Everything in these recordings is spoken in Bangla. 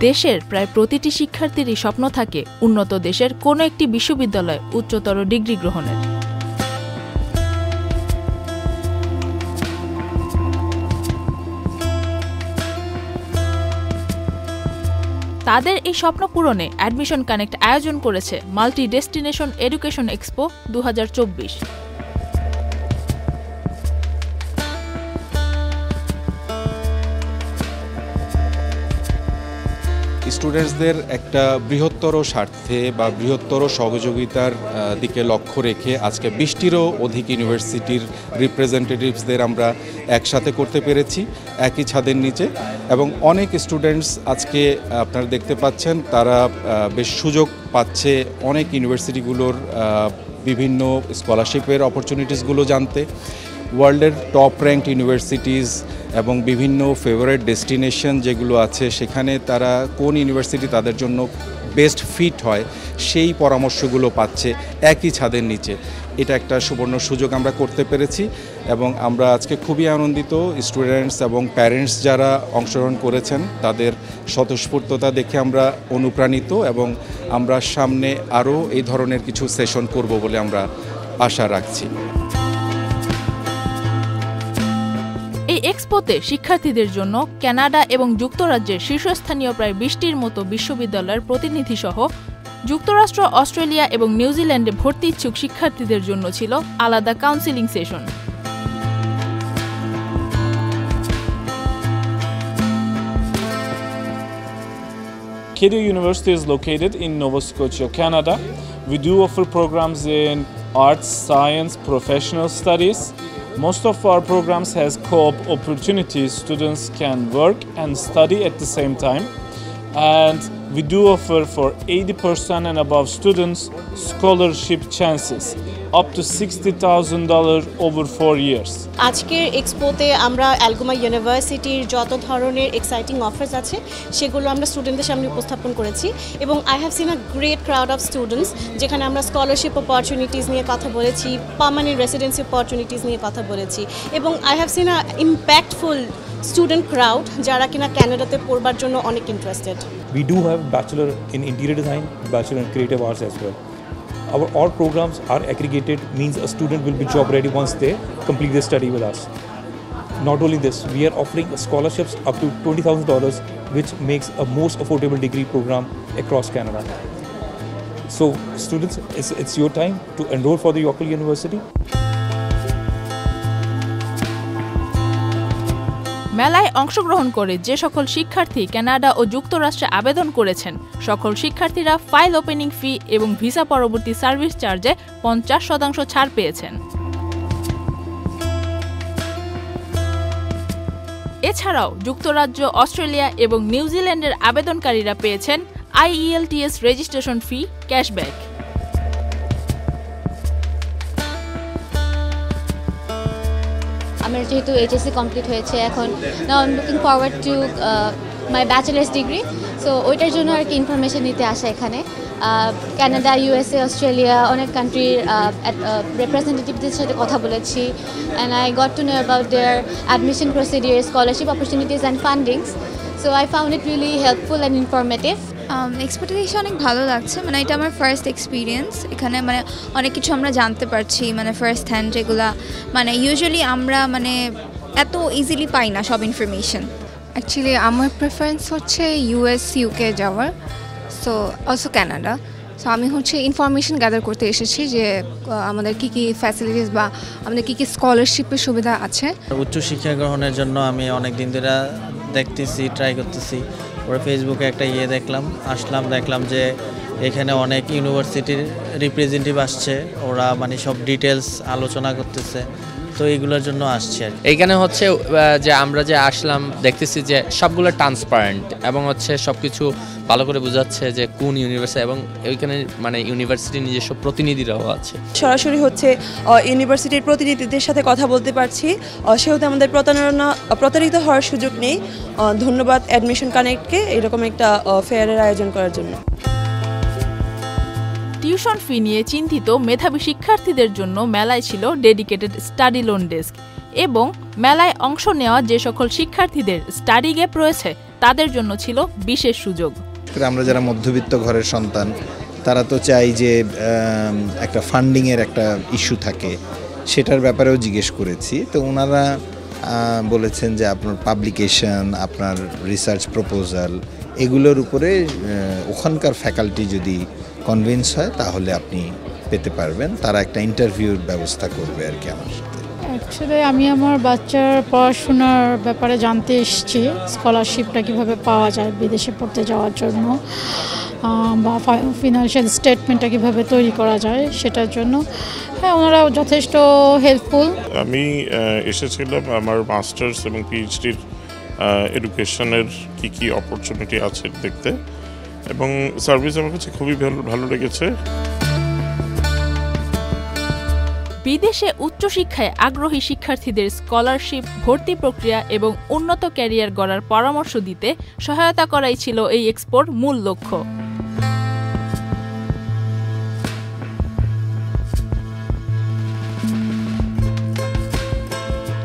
দেশের প্রায় প্রতিটি শিক্ষার্থীরই স্বপ্ন থাকে উন্নত দেশের কোনো একটি বিশ্ববিদ্যালয়ে উচ্চতর ডিগ্রি গ্রহণের। তাদের এই স্বপ্ন পূরণে অ্যাডমিশন কানেক্ট আয়োজন করেছে মাল্টি ডেস্টিনেশন এডুকেশন এক্সপো 2024। স্টুডেন্টসদের একটা বৃহত্তর স্বার্থে বা বৃহত্তর সহযোগিতার দিকে লক্ষ্য রেখে আজকে 20টিরও অধিক ইউনিভার্সিটির রিপ্রেজেন্টেটিভসদের আমরা একসাথে করতে পেরেছি একই ছাদের নিচে, এবং অনেক স্টুডেন্টস আজকে আপনারা দেখতে পাচ্ছেন তারা বেশ সুযোগ পাচ্ছে অনেক ইউনিভার্সিটিগুলোর বিভিন্ন স্কলারশিপের অপরচুনিটিসগুলো জানতে, ওয়ার্ল্ডের টপ র্যাঙ্কড ইউনিভার্সিটিজ এবং বিভিন্ন ফেভারিট ডেস্টিনেশন যেগুলো আছে সেখানে তারা কোন ইউনিভার্সিটি তাদের জন্য বেস্ট ফিট হয় সেই পরামর্শগুলো পাচ্ছে একই ছাদের নিচে। এটা একটা সুবর্ণ সুযোগ আমরা করতে পেরেছি এবং আমরা আজকে খুবই আনন্দিত। স্টুডেন্টস এবং প্যারেন্টস যারা অংশগ্রহণ করেছেন তাদের স্বতঃস্ফূর্ততা দেখে আমরা অনুপ্রাণিত এবং আমরা সামনে আরও এই ধরনের কিছু সেশন করব বলে আমরা আশা রাখছি। এই এক্সপোতে শিক্ষার্থীদের জন্য কানাডা এবং যুক্তরাজ্যের শীর্ষস্থানীয় প্রায় 20টির মতো বিশ্ববিদ্যালয়ের প্রতিনিধি সহ যুক্তরাষ্ট্র, অস্ট্রেলিয়া এবং নিউজিল্যান্ডে ভর্তি ইচ্ছুক শিক্ষার্থীদের জন্য ছিল আলাদা counselling session. KDU University is located in Nova Scotia, Canada. We do offer programs in arts, science, professional studies. Most of our programs has co-op opportunities. Students can work and study at the same time. And we do offer for 80% and above students scholarship chances up to $60,000 over 4 years. আজকের এক্সপোতে আমরা অ্যালগোমা ইউনিভার্সিটির যত ধরনের এক্সাইটিং অফার্স আছে সেগুলো আমরা স্টুডেন্টদের সামনে উপস্থাপন করেছি এবং I have seen a great crowd of students, যেখানে আমরা স্কলারশিপ অপরচুনিটিস নিয়ে কথা বলেছি, পার্মানেন্ট রেসিডেন্সি অপরচুনিটিস নিয়ে কথা বলেছি এবং I have seen a impactful student crowd যারা কিনা কানাডাতে পড়বার জন্য অনেক interested. We do have bachelor in interior design, bachelor in creative arts as well. All programs are aggregated, means a student will be job ready once they complete their study with us. Not only this, we are offering scholarships up to $20,000, which makes a most affordable degree program across Canada. So students, it's your time to enroll for the Yorkville University. মেলায় অংশগ্রহণ করে যে সকল শিক্ষার্থী কানাডা ও যুক্তরাষ্ট্রে আবেদন করেছেন সকল শিক্ষার্থীরা ফাইল ওপেনিং ফি এবং ভিসা পরবর্তী সার্ভিস চার্জে 50% ছাড় পেয়েছেন। এছাড়াও যুক্তরাজ্য, অস্ট্রেলিয়া এবং নিউজিল্যান্ডের আবেদনকারীরা পেয়েছেন IELTS রেজিস্ট্রেশন ফি ক্যাশব্যাক। আমার যেহেতু HSC কমপ্লিট হয়েছে, এখন now I am looking forward to my bachelors degree, so ওইটার জন্য আর কি ইনফরমেশন নিতে আসা এখানে। কানাডা, USA, অস্ট্রেলিয়া অনেক কান্ট্রির রিপ্রেজেন্টেটিভদের সাথে কথা বলেছি and I got to know about their admission procedure, scholarship opportunities and fundings, so I found it really helpful and informative. এক্সপোতে এসে অনেক ভালো লাগছে, মানে এটা আমার ফার্স্ট এক্সপিরিয়েন্স। এখানে মানে অনেক কিছু আমরা জানতে পারছি, মানে ফার্স্ট হ্যান্ড, যেগুলা মানে ইউজুয়ালি আমরা মানে এত ইজিলি পাই না সব ইনফরমেশন। অ্যাকচুয়ালি আমার প্রেফারেন্স হচ্ছে US, UK যাওয়ার, সো অলসো কানাডা। সো আমি হচ্ছে ইনফরমেশন গ্যাদার করতে এসেছি যে আমাদের কী কী ফ্যাসিলিটিস বা আমাদের কী কী স্কলারশিপের সুবিধা আছে। উচ্চশিক্ষা গ্রহণের জন্য আমি অনেক দিন ধরে দেখতেছি, ট্রাই করতেছি। ওরা ফেসবুকে একটা দেখলাম যে এখানে অনেক ইউনিভার্সিটির রিপ্রেজেন্টেটিভ আসছে, ওরা মানে সব ডিটেলস আলোচনা করতেছে, তো এইগুলোর জন্য আসছে আর এইখানে হচ্ছে যে আমরা যে আসলাম দেখতেছি যে সবগুলো ট্রান্সপারেন্ট এবং হচ্ছে সব কিছু ভালো করে বোঝাচ্ছে যে কোন ইউনিভার্সিটি, এবং ওইখানে মানে ইউনিভার্সিটির নিজস্ব প্রতিনিধিরাও আছে। সরাসরি হচ্ছে ইউনিভার্সিটির প্রতিনিধিদের সাথে কথা বলতে পারছি, সেহেতু আমাদের প্রতারিত হওয়ার সুযোগ নেই। ধন্যবাদ অ্যাডমিশন কানেক্টকে এরকম একটা ফেয়ারের আয়োজন করার জন্য। টিউশন ফি নিয়ে চিন্তিত মেধাবী শিক্ষার্থীদের জন্য মেলায় ছিল ডেডিকেটেড স্টাডি লোন ডেস্ক এবং মেলায় অংশ নেওয়া যে সকল শিক্ষার্থীদের স্টাডি গ্যাপ রয়েছে তাদের জন্য ছিল বিশেষ সুযোগ। আমরা যারা মধ্যবিত্ত ঘরের সন্তান তারা তো চাই যে একটা ফান্ডিংয়ের একটা ইস্যু থাকে, সেটার ব্যাপারেও জিজ্ঞেস করেছি। তো ওনারা বলেছেন যে আপনার পাবলিকেশন, আপনার রিসার্চ প্রপোজাল এগুলোর উপরে ওখানকার ফ্যাকাল্টি যদি কনভিন্স হয় তাহলে আপনি পেতে পারবেন। তারা একটা ইন্টারভিউর ব্যবস্থা করবে আর কি আমার সাথে। অ্যাকচুয়ালি আমি আমার বাচ্চার পড়াশোনার ব্যাপারে জানতে এসেছি, স্কলারশিপটা কীভাবে পাওয়া যায় বিদেশে পড়তে যাওয়ার জন্য, বা ফিনান্সিয়াল স্টেটমেন্টটা কীভাবে তৈরি করা যায় সেটার জন্য। হ্যাঁ, ওনারা যথেষ্ট হেল্পফুল। আমি এসেছিলাম আমার মাস্টার্স এবং পিএইচডির এডুকেশনের কী অপরচুনিটি আছে দেখতে, এবং সার্ভিস আমার কাছে খুবই ভালো লেগেছে। বিদেশে উচ্চশিক্ষায় আগ্রহী শিক্ষার্থীদের স্কলারশিপ, ভর্তি প্রক্রিয়া এবং উন্নত ক্যারিয়ার গড়ার পরামর্শ দিতে সহায়তা করাই ছিল এই এক্সপোর মূল লক্ষ্য।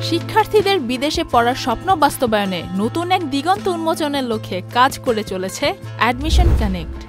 শিক্ষার্থীদের বিদেশে পড়ার স্বপ্ন বাস্তবায়নে নতুন এক দিগন্ত উন্মোচনের লক্ষ্যে কাজ করে চলেছে অ্যাডমিশন কানেক্ট।